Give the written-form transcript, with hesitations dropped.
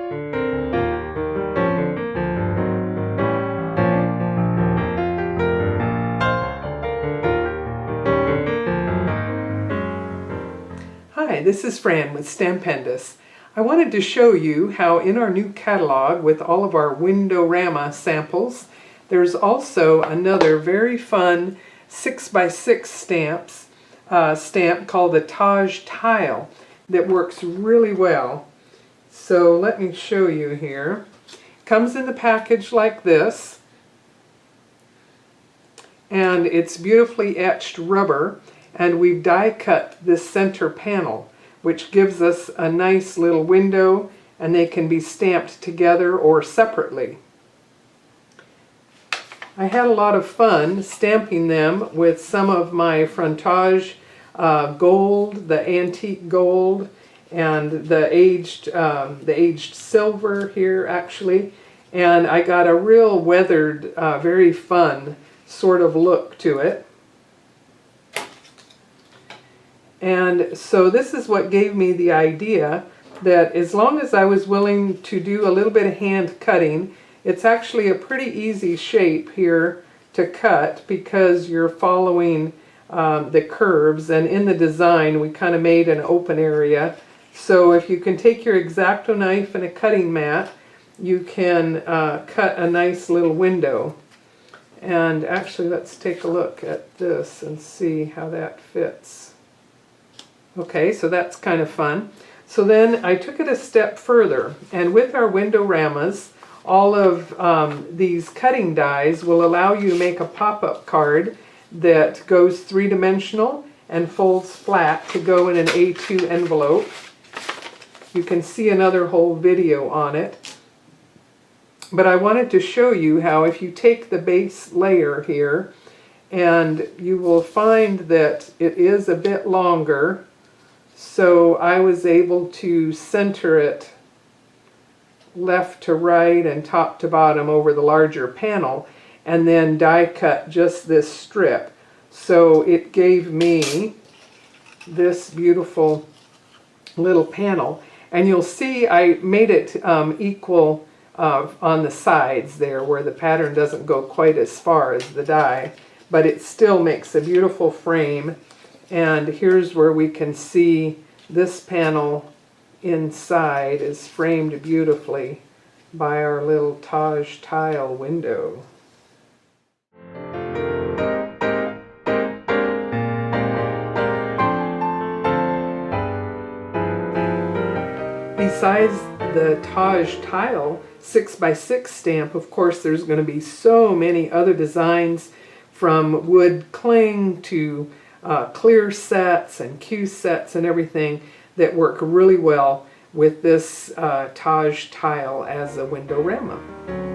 Hi, this is Fran with Stampendous. I wanted to show you how in our new catalog with all of our WindowRama samples, there's also another very fun 6x6 stamp called the Taj Tile that works really well. So let me show you here. Comes in the package like this, and it's beautifully etched rubber, and we've die cut this center panel, which gives us a nice little window, and they can be stamped together or separately. I had a lot of fun stamping them with some of my frontage gold, the antique gold, and the aged silver here actually, and I got a real weathered, very fun sort of look to it. And so this is what gave me the idea that as long as I was willing to do a little bit of hand cutting, it's actually a pretty easy shape here to cut because you're following the curves, and in the design we kind of made an open area. So if you can take your X-Acto knife and a cutting mat, you can cut a nice little window. And actually let's take a look at this and see how that fits. Okay, so that's kind of fun. So then I took it a step further, and with our WindowRamas, all of these cutting dies will allow you to make a pop-up card that goes three-dimensional and folds flat to go in an A2 envelope. You can see another whole video on it. But I wanted to show you how if you take the base layer here, and you will find that it is a bit longer, so I was able to center it left to right and top to bottom over the larger panel, and then die cut just this strip. So it gave me this beautiful little panel, and you'll see I made it equal on the sides there where the pattern doesn't go quite as far as the die, but it still makes a beautiful frame. And here's where we can see this panel inside is framed beautifully by our little Taj Tile window. Besides the Taj Tile 6x6 stamp, of course, there's going to be so many other designs, from wood cling to clear sets and Q sets and everything, that work really well with this Taj Tile as a WindowRama.